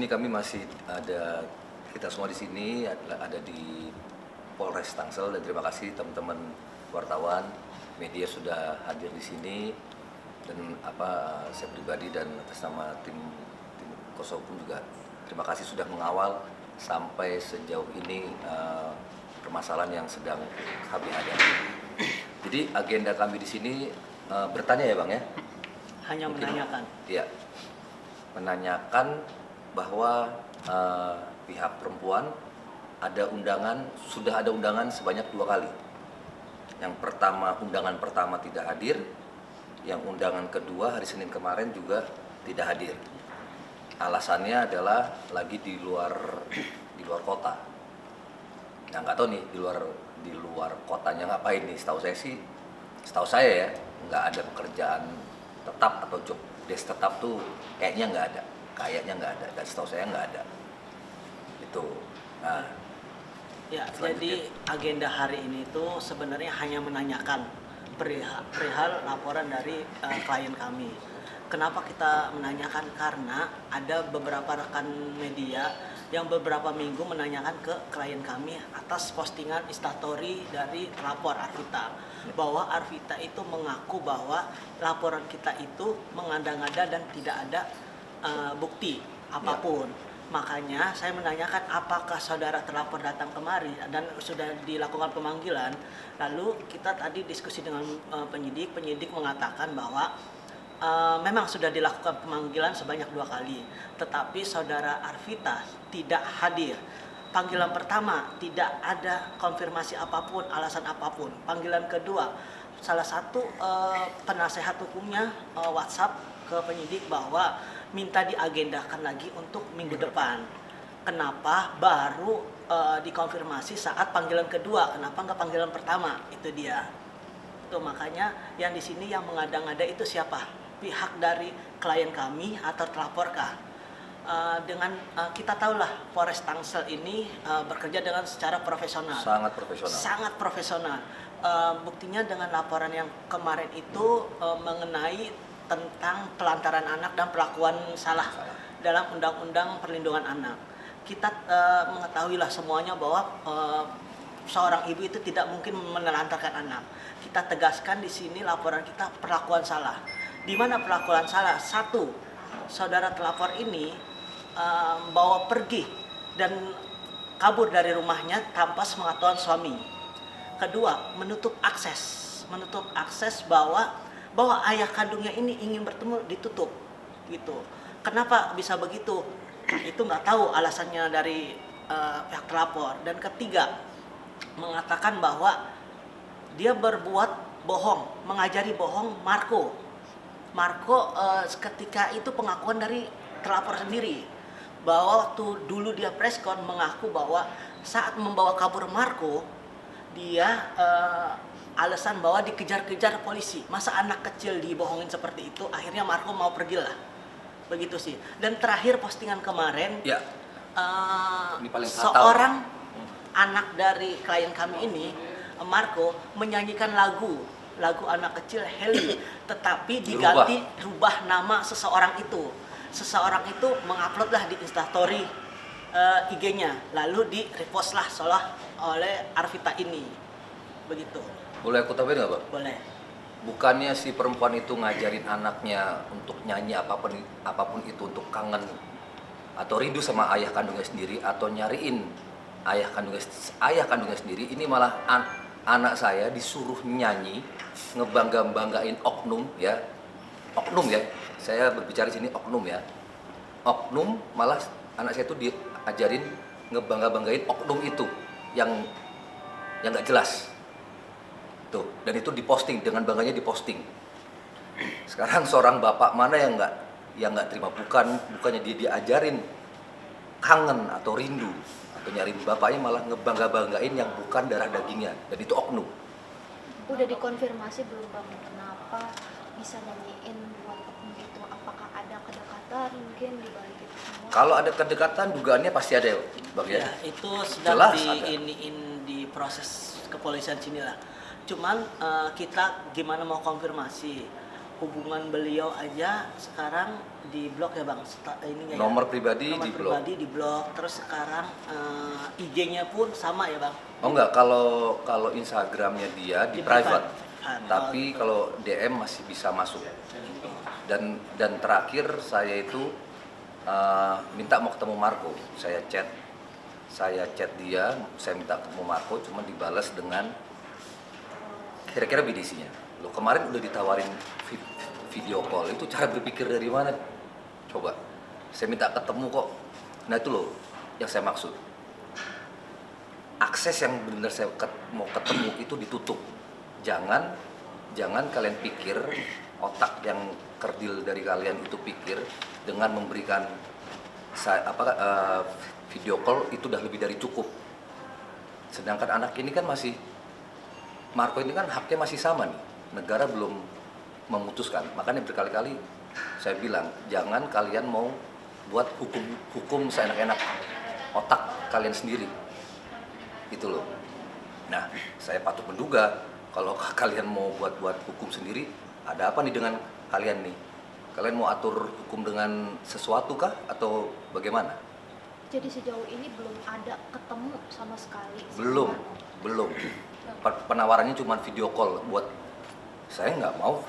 sini kami masih ada, kita semua di sini ada di Polres Tangsel, dan terima kasih teman-teman wartawan, media sudah hadir di sini, dan saya pribadi dan atas nama tim kuasa hukum juga terima kasih sudah mengawal sampai sejauh ini permasalahan yang sedang kami hadapi. Jadi agenda kami di sini bertanya ya Bang ya? Hanya mungkin, menanyakan. Iya, menanyakan bahwa pihak perempuan sudah ada undangan sebanyak 2 kali. Yang pertama, undangan pertama tidak hadir, yang undangan kedua hari Senin kemarin juga tidak hadir. Alasannya adalah lagi di luar kota. Nah nggak tahu nih di luar kotanya ngapain nih. Setahu saya ya nggak ada pekerjaan tetap atau job desk tetap tuh kayaknya nggak ada, dan setahu saya nggak ada itu. Nah ya, jadi agenda hari ini itu sebenarnya hanya menanyakan perihal laporan dari klien kami. Kenapa kita menanyakan? Karena ada beberapa rekan media yang beberapa minggu menanyakan ke klien kami atas postingan instastory dari pelapor Arvita, bahwa Arvita itu mengaku bahwa laporan kita itu mengada-ngada dan tidak ada bukti apapun. Makanya saya menanyakan apakah saudara terlapor datang kemari dan sudah dilakukan pemanggilan. Lalu kita tadi diskusi dengan penyidik mengatakan bahwa memang sudah dilakukan pemanggilan sebanyak 2 kali, tetapi saudara Arvita tidak hadir. Panggilan pertama tidak ada konfirmasi apapun, alasan apapun. Panggilan kedua, salah satu penasehat hukumnya WhatsApp ke penyidik bahwa minta diagendakan lagi untuk minggu depan. Kenapa baru dikonfirmasi saat panggilan kedua? Kenapa nggak panggilan pertama? Itu dia. Itu makanya yang di sini yang mengada-ngada itu siapa? Pihak dari klien kami atau telaporkah? Kita tahulah Polres Tangsel ini bekerja dengan secara profesional. Sangat profesional. Buktinya dengan laporan yang kemarin itu mengenai tentang pelantaran anak dan perlakuan salah dalam Undang-Undang Perlindungan Anak. Kita mengetahuilah semuanya bahwa seorang ibu itu tidak mungkin menelantarkan anak. Kita tegaskan di sini laporan kita perlakuan salah. Di mana perlakuan salah? 1, saudara telapor ini bawa pergi dan kabur dari rumahnya tanpa sepengetahuan suami. Kedua, menutup akses bahwa ayah kandungnya ini ingin bertemu, ditutup gitu. Kenapa bisa begitu? Itu nggak tahu alasannya dari pihak telapor. Dan ketiga, mengatakan bahwa dia berbuat bohong, mengajari bohong Marco ketika itu pengakuan dari telapor sendiri, bahwa waktu dulu dia preskon mengaku bahwa saat membawa kabur Marco, dia alasan bahwa dikejar-kejar polisi. Masa anak kecil dibohongin seperti itu? Akhirnya Marco mau pergilah. Begitu sih. Dan terakhir postingan kemarin, ya. Ini paling fatal. Seorang anak dari klien kami ini, Marco, menyanyikan lagu anak kecil Heli, tetapi diganti rubah nama seseorang itu. Seseorang itu menguploadlah di instastory IG-nya, lalu di-repostlah oleh Arvita ini. Begitu. Boleh aku tambahin nggak Bang? Boleh. Bukannya si perempuan itu ngajarin anaknya untuk nyanyi apapun itu untuk kangen atau rindu sama ayah kandungnya sendiri, atau nyariin ayah kandungnya sendiri. Ini malah anak saya disuruh nyanyi, ngebanggain oknum ya. Saya berbicara di sini oknum ya. Oknum, malah anak saya itu diajarin ngebanggain oknum itu yang nggak jelas. Tuh, dan itu diposting, dengan bangganya diposting. Sekarang seorang bapak mana yang nggak terima? Bukannya dia diajarin kangen atau rindu atau nyari bapaknya, malah ngebanggain yang bukan darah dagingnya, dan itu oknum. Udah dikonfirmasi belum Bang, kenapa bisa nyanyiin buat oknum itu? Apakah ada kedekatan mungkin di balik itu semua? Kalau ada kedekatan, dugaannya pasti ada ya Bang ya? Itu sedang di proses kepolisian sini lah. Cuman kita gimana mau konfirmasi, hubungan beliau aja sekarang di blok ya bang. Ininya Nomor ya. pribadi Nomor di blok. pribadi di blok. Terus sekarang IG-nya pun sama ya bang. Oh enggak, kalau Instagramnya dia di private. Tapi gitu. kalau DM masih bisa masuk. Dan terakhir saya itu minta mau ketemu Marco. Saya chat dia, saya minta ketemu Marco, cuma dibalas dengan kira-kira BDC-nya. Lo kemarin udah ditawarin video call, itu cara berpikir dari mana? Coba, saya minta ketemu kok. Nah itu loh yang saya maksud. Akses yang benar saya mau ketemu itu ditutup. Jangan kalian pikir, otak yang kerdil dari kalian itu pikir dengan memberikan video call itu udah lebih dari cukup. Sedangkan anak ini kan masih, Marco ini kan haknya masih sama nih, negara belum memutuskan. Makanya berkali-kali saya bilang jangan kalian mau buat hukum seenak-enak otak kalian sendiri, gitu loh. Nah, saya patut menduga kalau kalian mau buat hukum sendiri, ada apa nih dengan kalian nih? Kalian mau atur hukum dengan sesuatu kah atau bagaimana? Jadi sejauh ini belum ada ketemu sama sekali. Belum. Penawarannya cuma video call. Buat saya nggak mau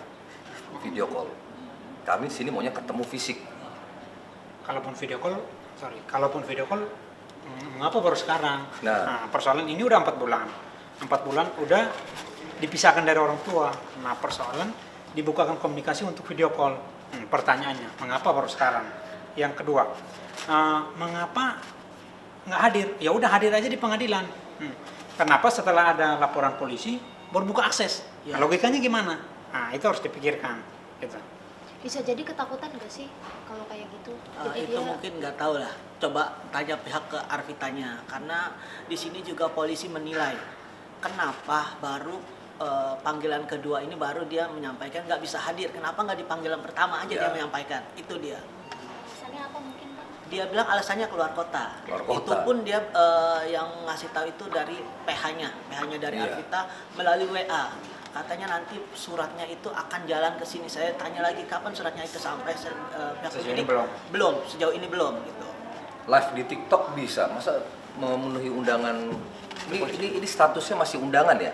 video call. Kami di sini maunya ketemu fisik. Kalaupun video call, mengapa baru sekarang? Nah. Persoalan ini udah 4 bulan. 4 bulan udah dipisahkan dari orang tua. Nah, persoalan dibukakan komunikasi untuk video call. Pertanyaannya, mengapa baru sekarang? Yang kedua, mengapa nggak hadir? Ya udah hadir aja di pengadilan. Kenapa setelah ada laporan polisi baru buka akses? Ya. Nah, logikanya gimana? Nah, itu harus dipikirkan. Gitu. Bisa jadi ketakutan nggak sih kalau kayak gitu? Jadi Itu mungkin nggak tahu lah. Coba tanya pihak ke Arvitanya, karena di sini juga polisi menilai kenapa baru panggilan kedua ini baru dia menyampaikan nggak bisa hadir. Kenapa nggak di panggilan pertama aja dia menyampaikan? Itu dia. alasannya apa mungkin bang? Dia bilang alasannya keluar kota. Keluar kota. Itu pun dia yang ngasih tahu itu dari PH-nya dari Iya. Arvita melalui WA. Katanya nanti suratnya itu akan jalan ke sini. Saya tanya lagi kapan suratnya itu sampai. Pihak Sejauh penyidik ini belum. Belum, sejauh ini belum gitu. Live di TikTok bisa, masa memenuhi undangan? Ini statusnya masih undangan ya?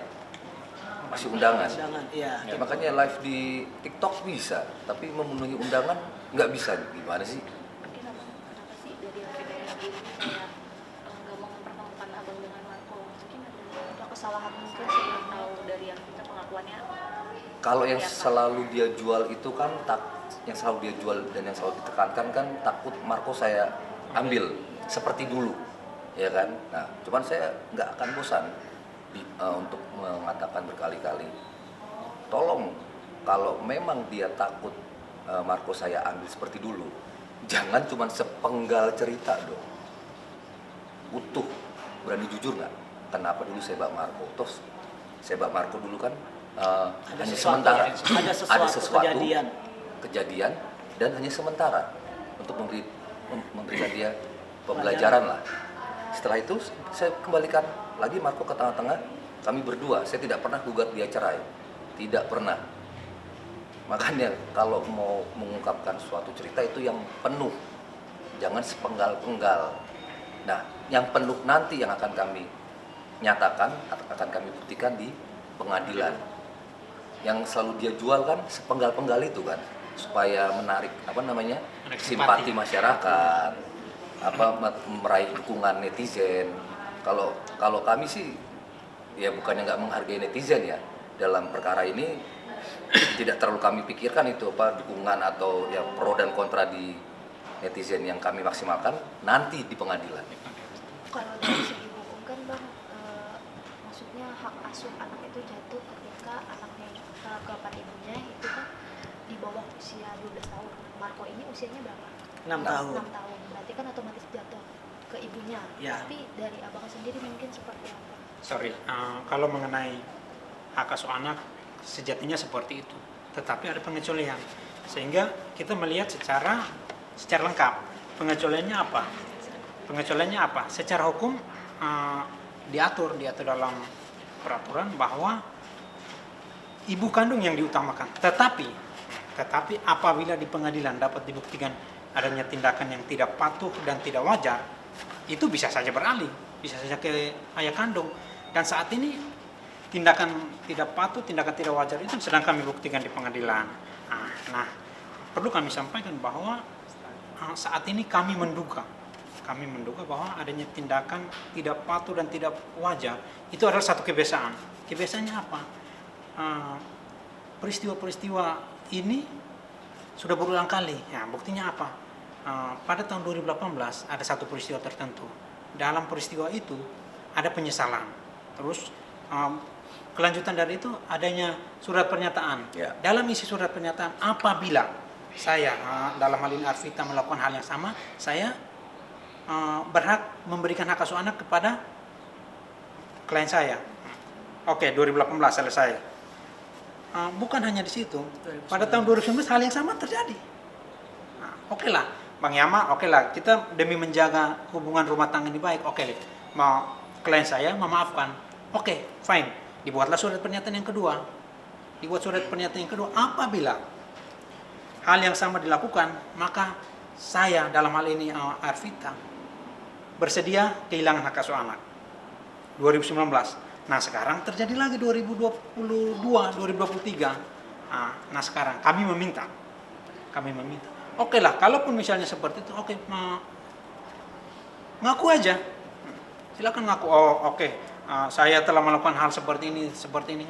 Masih undangan. Undangan, iya. Ya, makanya live di TikTok bisa, tapi memenuhi undangan nggak bisa. Gimana sih? Mungkin abang kenapa sih dari Arvita sendiri kayak nggak mau mempertemukan abang dengan Marco? Mungkin ada kesalahan mungkin sebelum tahu dari Arvita pengakuannya. Kalau yang Iya, Pak. selalu dia jual itu kan yang selalu dia jual dan yang selalu ditekankan kan takut Marco saya ambil seperti dulu, ya kan? Nah, cuman saya nggak akan bosan untuk mengatakan berkali-kali, tolong kalau memang dia takut Marco saya ambil seperti dulu, jangan cuman sepenggal cerita dong, utuh, berani jujur nggak? Kenapa dulu saya bak Marco? Terus saya bak Marco dulu kan hanya sesuatu sementara, ya, ada sesuatu kejadian dan hanya sementara untuk memberikan dia pembelajaran lah. Setelah itu saya kembalikan lagi Marco ke tengah-tengah, kami berdua. Saya tidak pernah gugat dia cerai, tidak pernah. Makanya kalau mau mengungkapkan suatu cerita itu yang penuh, jangan sepenggal-penggal. Nah, yang penuh nanti yang akan kami nyatakan, akan kami buktikan di pengadilan. Yang selalu dia jual kan sepenggal-penggal itu kan, supaya menarik Menarik simpati simpati. masyarakat, meraih dukungan netizen. Kalau kami sih ya bukannya nggak menghargai netizen ya, dalam perkara ini tidak terlalu kami pikirkan itu dukungan atau ya pro dan kontra di netizen. Yang kami maksimalkan nanti di pengadilan. Kalau dari segi hukum kan bang, maksudnya hak asuh anak itu jatuh ketika anaknya keempat ibunya itu kan di bawah usia 12 tahun. Marco ini usianya berapa? 6 tahun. 6 tahun. Berarti kan otomatis jatuh ke ibunya. Ya. Tapi dari abang sendiri mungkin seperti apa? Kalau mengenai hak asuh anak sejatinya seperti itu, tetapi ada pengecualian sehingga kita melihat secara lengkap pengecualiannya apa. Secara hukum diatur dalam peraturan bahwa ibu kandung yang diutamakan, tetapi Tetapi apabila di pengadilan dapat dibuktikan adanya tindakan yang tidak patuh dan tidak wajar, itu bisa saja beralih, bisa saja ke ayah kandung. Dan saat ini tindakan tidak patuh, tindakan tidak wajar itu sedang kami buktikan di pengadilan. Nah, perlu kami sampaikan bahwa saat ini kami menduga bahwa adanya tindakan tidak patuh dan tidak wajar itu adalah satu kebiasaan. Kebiasaannya apa? Peristiwa-peristiwa ini sudah berulang kali. Ya, buktinya apa? Pada tahun 2018 ada satu peristiwa tertentu. Dalam peristiwa itu ada penyesalan. Terus kelanjutan dari itu adanya surat pernyataan. Ya. Dalam isi surat pernyataan, apabila saya dalam hal ini Arvita melakukan hal yang sama, saya berhak memberikan hak asuh anak kepada klien saya. Oke, 2018 selesai. Bukan hanya di situ. Pada tahun 2019 hal yang sama terjadi. Oke lah, Bang Yama, oke lah, kita demi menjaga hubungan rumah tangga ini baik. Oke, mau klien saya memaafkan. Oke, fine. Dibuatlah surat pernyataan yang kedua. Dibuat surat pernyataan yang kedua. Apabila hal yang sama dilakukan, maka saya dalam hal ini Arvita bersedia kehilangan hak asuh anak. 2019. Nah, sekarang terjadi lagi 2022, 2023. Nah, sekarang kami meminta. Oke lah, kalaupun misalnya seperti itu, oke, ngaku aja. Silakan ngaku. Oh, oke. Saya telah melakukan hal seperti ini,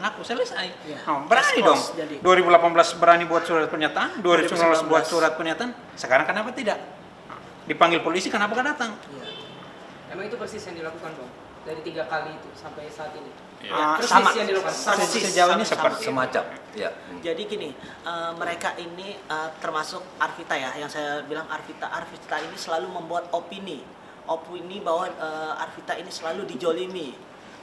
ngaku, selesai. Ya. Berani dong. Jadi 2018 berani buat surat pernyataan, 2019 buat surat pernyataan. Sekarang kenapa tidak? Dipanggil polisi, kenapa gak datang? ya. Emang itu persis yang dilakukan Bang? Dari 3 kali itu sampai saat ini? Ya, Sama, persis yang dilakukan? sejauh ini seperti Semacam, ya. Jadi gini, mereka ini termasuk Arvita ya, yang saya bilang Arvita ini selalu membuat opini bahwa Arvita ini selalu dijolimi,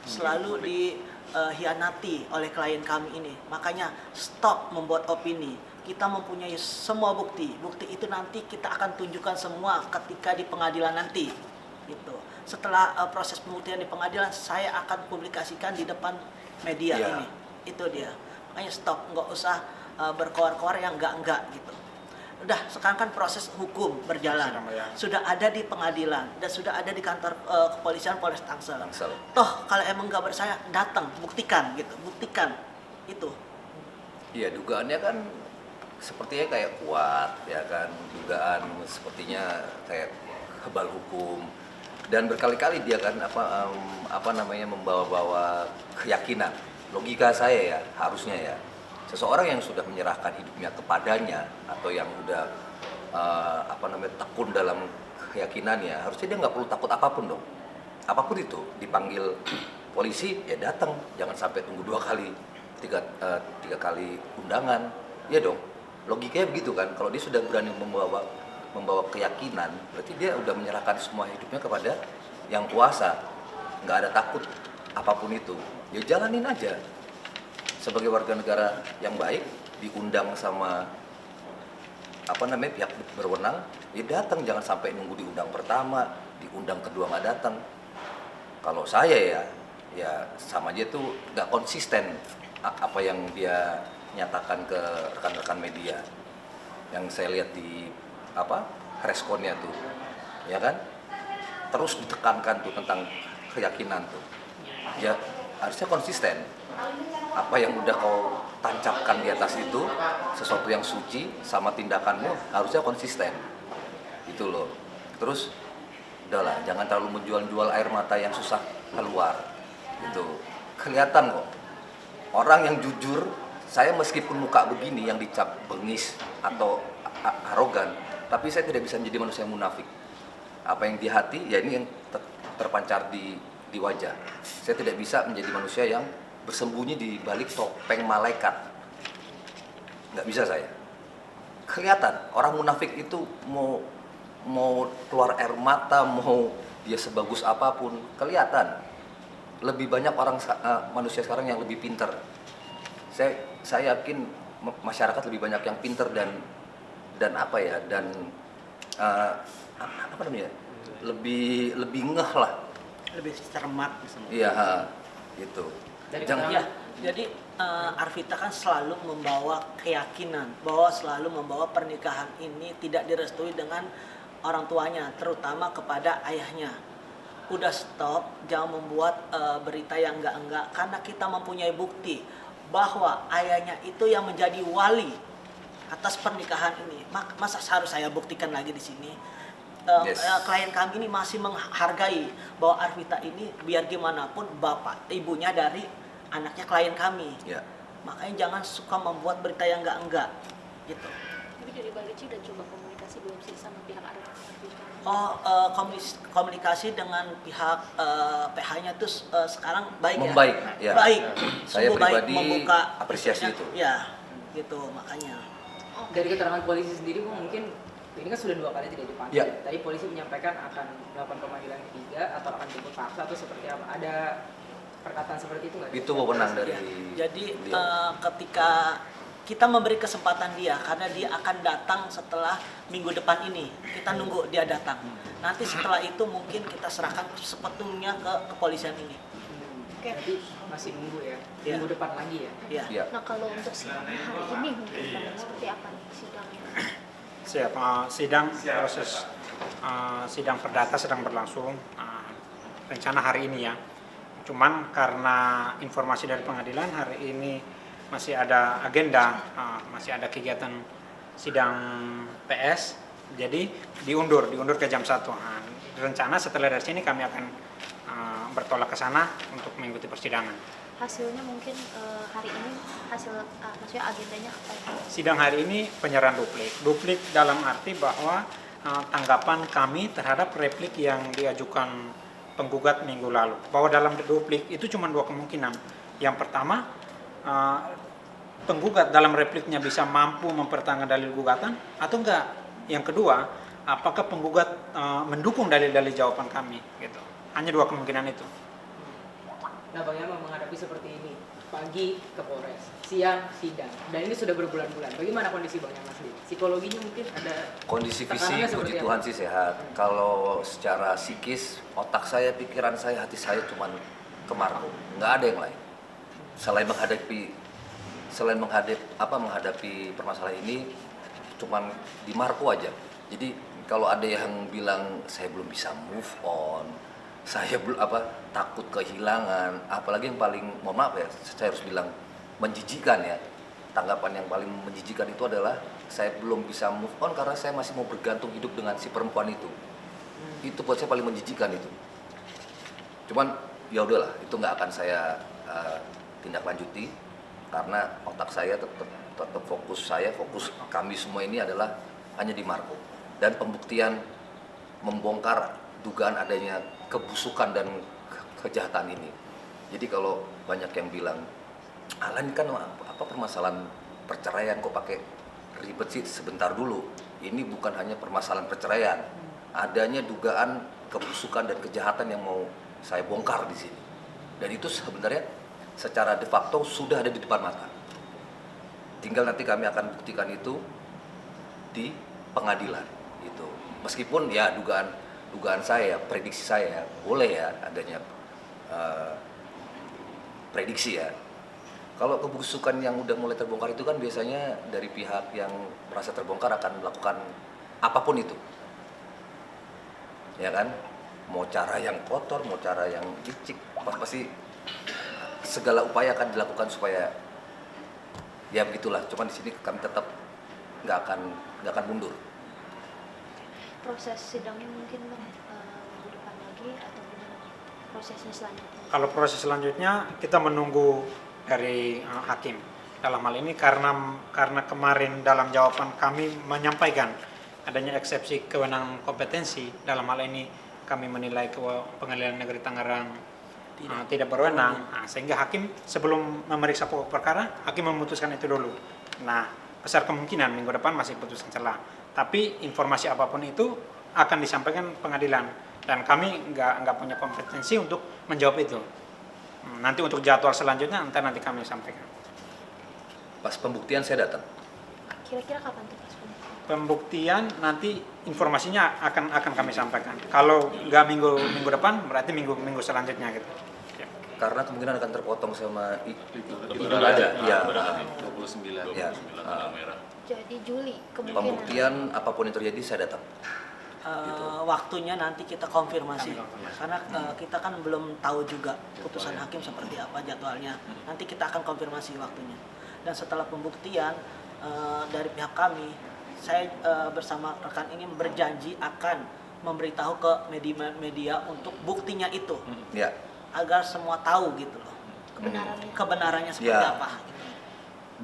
selalu dihianati oleh klien kami ini. Makanya stop membuat opini. Kita mempunyai semua bukti itu nanti kita akan tunjukkan semua ketika di pengadilan nanti. Gitu. Setelah proses pembuktian di pengadilan, saya akan publikasikan di depan media ini. Itu dia. Makanya stop, nggak usah berkoar-koar yang enggak gitu. Udah, sekarang kan proses hukum berjalan. Sudah ada di pengadilan dan sudah ada di kantor kepolisian Polres Tangsel. Toh kalau emang nggak bersalah, datang, buktikan gitu, buktikan itu. Iya, dugaannya kan sepertinya kayak kuat, ya kan, dugaan sepertinya kayak kebal hukum. Dan berkali-kali dia kan membawa-bawa keyakinan. Logika saya ya, harusnya ya, seseorang yang sudah menyerahkan hidupnya kepadanya atau yang udah tekun dalam keyakinannya, harusnya dia nggak perlu takut apapun dong. Apapun itu, dipanggil polisi ya datang, jangan sampai tunggu 2 kali, 3 kali undangan, ya dong. Logikanya begitu kan. Kalau dia sudah berani membawa keyakinan, berarti dia udah menyerahkan semua hidupnya kepada yang kuasa, nggak ada takut apapun itu, ya jalanin aja. Sebagai warga negara yang baik, diundang sama pihak berwenang, ya datang, jangan sampai nunggu diundang pertama, diundang kedua nggak datang. Kalau saya ya sama aja tuh nggak konsisten apa yang dia nyatakan ke rekan-rekan media, yang saya lihat di responnya tuh, ya kan, terus ditekankan tuh tentang keyakinan tuh, ya harusnya konsisten. Apa yang udah kau tancapkan di atas itu, sesuatu yang suci, sama tindakanmu harusnya konsisten, gitu loh. Terus udahlah, jangan terlalu menjual-jual air mata yang susah keluar, gitu. Kelihatan kok orang yang jujur. Saya meskipun muka begini yang dicap bengis atau arogan, tapi saya tidak bisa menjadi manusia yang munafik. Apa yang di hati, ya ini yang terpancar di wajah. Saya tidak bisa menjadi manusia yang bersembunyi di balik topeng malaikat. Nggak bisa saya. Kelihatan, orang munafik itu mau keluar air mata, mau dia sebagus apapun, kelihatan. Lebih banyak manusia sekarang yang lebih pintar. Saya yakin masyarakat lebih banyak yang pintar dan lebih ngeh lah, lebih cermat. iya gitu. Dari Jangan keterangan, Jadi Arvita kan selalu membawa keyakinan bahwa selalu membawa pernikahan ini tidak direstui dengan orang tuanya, terutama kepada ayahnya. Udah stop, jangan membuat berita yang enggak-enggak, karena kita mempunyai bukti bahwa ayahnya itu yang menjadi wali atas pernikahan ini. Masa harus saya buktikan lagi di sini? Yes. Klien kami ini masih menghargai bahwa Arvita ini biar gimana pun bapak ibunya dari anaknya klien kami. Ya. Makanya jangan suka membuat berita yang enggak gitu. Tapi dari Bang Ricci udah coba komunikasi belum sih sama pihak Arvita? Komunikasi dengan pihak PH-nya tuh sekarang baik Membaik, ya. Baik. Saya Sungguh baik pribadi membuka apresiasi itu. Ya, gitu makanya. Dari keterangan polisi sendiri Bu, mungkin ini kan sudah 2 kali tidak dipanggil. Ya. Tadi polisi menyampaikan akan melakukan pemanggilan ketiga atau akan jemput paksa atau seperti apa? Ada perkataan seperti itu nggak? Itu wewenang dari Ya. Jadi beliau. ketika kita memberi kesempatan dia karena dia akan datang setelah minggu depan ini. Kita nunggu dia datang. Nanti setelah itu mungkin kita serahkan sepenuhnya ke kepolisian ini. Oke. Jadi masih nunggu ya. Ya. Minggu depan lagi ya. Ya. Ya. Nah kalau untuk sidangnya hari ini mungkin Bang, seperti apa nih sidangnya? Siap, sidang proses sidang perdata sedang berlangsung, rencana hari ini ya. Cuman karena informasi dari pengadilan hari ini masih ada agenda, masih ada kegiatan sidang PS, jadi diundur ke jam 1. Rencana setelah dari sini kami akan bertolak ke sana untuk mengikuti persidangan. Hasilnya mungkin hari ini maksudnya agendanya apa ya? Sidang hari ini penyerahan duplik dalam arti bahwa tanggapan kami terhadap replik yang diajukan penggugat minggu lalu, bahwa dalam duplik itu cuma 2 kemungkinan. Yang pertama, penggugat dalam repliknya bisa mampu mempertahankan dalil gugatan atau enggak. Yang kedua, apakah penggugat mendukung dalil-dalil jawaban kami gitu. Hanya 2 kemungkinan itu. Nah Bang Yama menghadapi seperti ini, pagi ke Polres, siang sidang, dan ini sudah berbulan-bulan. Bagaimana kondisi Bang Yama sendiri? Psikologinya mungkin ada Kondisi tekanannya fisik seperti puji apa? Tuhan sih sehat. Kalau secara psikis, otak saya, pikiran saya, hati saya cuman ke Marco. Nggak ada yang lain. Selain menghadapi permasalahan ini, cuman di Marco aja. Jadi kalau ada yang bilang saya belum bisa move on, saya belum takut kehilangan, apalagi yang paling mohon maaf ya, saya harus bilang menjijikan ya. Tanggapan yang paling menjijikan itu adalah saya belum bisa move on karena saya masih mau bergantung hidup dengan si perempuan itu. Itu buat saya paling menjijikan itu. Cuman ya udahlah, itu nggak akan saya tindak lanjuti karena otak saya tetap fokus kami semua ini adalah hanya di Marco dan pembuktian membongkar dugaan adanya kebusukan dan kejahatan ini. Jadi kalau banyak yang bilang, Alan kan permasalahan perceraian kok pakai ribet sih, sebentar dulu. Ini bukan hanya permasalahan perceraian, adanya dugaan kebusukan dan kejahatan yang mau saya bongkar di sini. Dan itu sebenarnya secara de facto sudah ada di depan mata. Tinggal nanti kami akan buktikan itu di pengadilan itu. Meskipun ya dugaan saya, prediksi saya boleh ya adanya prediksi ya. Kalau kebusukan yang udah mulai terbongkar itu kan biasanya dari pihak yang merasa terbongkar akan melakukan apapun itu. Ya kan? Mau cara yang kotor, mau cara yang licik, pasti segala upaya akan dilakukan supaya ya begitulah. Cuman di sini kami tetap nggak akan mundur. Proses sidangnya minggu depan lagi atau gimana prosesnya selanjutnya? Kalau proses selanjutnya kita menunggu dari hakim. Dalam hal ini karena kemarin dalam jawaban kami menyampaikan adanya eksepsi kewenangan kompetensi, dalam hal ini kami menilai Pengadilan Negeri Tangerang tidak berwenang, sehingga hakim sebelum memeriksa pokok perkara, hakim memutuskan itu dulu. Nah, besar kemungkinan minggu depan masih putusan celah. Tapi informasi apapun itu akan disampaikan pengadilan dan kami nggak punya kompetensi untuk menjawab itu. Nanti untuk jadwal selanjutnya nanti kami sampaikan. Pas pembuktian saya datang. Kira-kira kapan tuh pas pembuktian? Pembuktian nanti informasinya akan kami sampaikan. Kalau nggak minggu depan berarti minggu selanjutnya gitu. Ya. karena kemungkinan akan terpotong sama Itu ada. Ya. 29. Ya. Tanggal merah. Jadi Juli kemungkinan. Pembuktian apapun yang terjadi saya datang. Waktunya nanti kita konfirmasi Kami konfirmasi. karena kita kan belum tahu juga putusan hakim seperti apa jadwalnya. Nanti kita akan konfirmasi waktunya. Dan setelah pembuktian dari pihak kami, saya bersama rekan ini berjanji akan memberitahu ke media untuk buktinya itu Ya. agar semua tahu gitu loh kebenarannya seperti Ya. apa.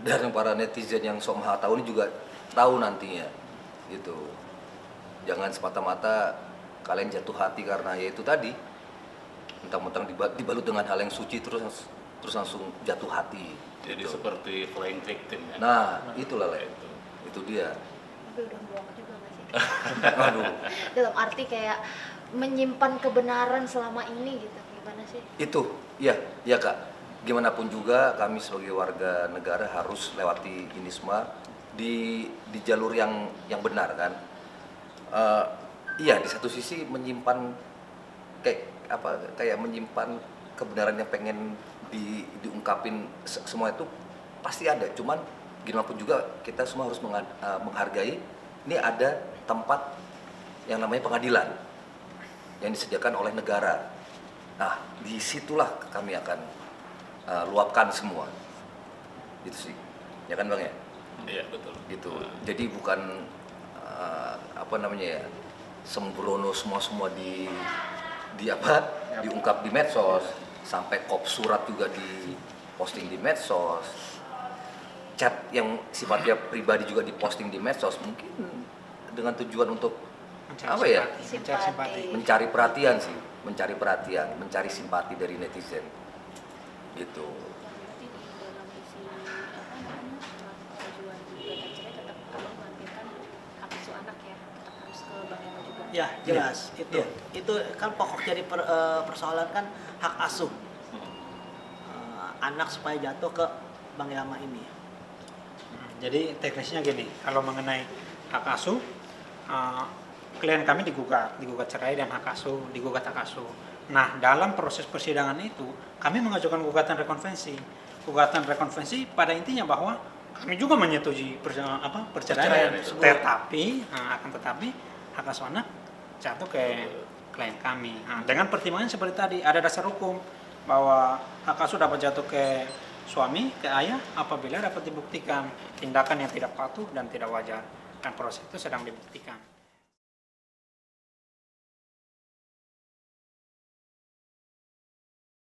Dan para netizen yang sok maha tahu ini juga tahu nantinya gitu. Jangan semata-mata kalian jatuh hati karena ya itu tadi mentang-mentang dibalut dengan hal yang suci terus langsung jatuh hati. Jadi gitu. seperti flying victim ya. Nah, itulah Le. Itu dia. Tapi udah bohong juga nggak sih? Aduh. Dalam arti kayak menyimpan kebenaran selama ini gitu. Gimana sih? Itu, ya Kak. Gimana pun juga kami sebagai warga negara harus lewati ini semua di jalur yang benar kan. Iya, di satu sisi menyimpan kayak menyimpan kebenaran yang pengen diungkapin semua itu pasti ada. Cuman gimana pun juga kita semua harus menghargai ini ada tempat yang namanya pengadilan yang disediakan oleh negara. Nah, disitulah kami akan luapkan semua. Itu sih, ya kan Bang ya? Iya, betul. Gitu. Jadi bukan sembrono semua diungkap di medsos, sampai kop surat juga di posting di medsos, chat yang sifatnya pribadi juga diposting di medsos, mungkin dengan tujuan untuk Simpati. mencari perhatian sih, mencari simpati dari netizen gitu. Berarti di dalam isi pengajuan gugatan cerai tetap perlu melampirkan hak asuh anak ya, tetap harus ke Bang Yama juga. Ya, jelas. Iya. Itu kan pokok dari persoalan kan hak asuh. Anak supaya jatuh ke Bang Yama ini. Jadi teknisnya gini, kalau mengenai hak asuh, klien kami digugat cerai dan hak asuh, digugat hak asuh. Nah, dalam proses persidangan itu, kami mengajukan gugatan rekonvensi. Gugatan rekonvensi pada intinya bahwa kami juga menyetujui perceraian, itu. tetapi hak asuh anak jatuh ke klien kami. Nah, dengan pertimbangan seperti tadi, ada dasar hukum bahwa hak asuh dapat jatuh ke suami, ke ayah apabila dapat dibuktikan tindakan yang tidak patuh dan tidak wajar. Dan proses itu sedang dibuktikan.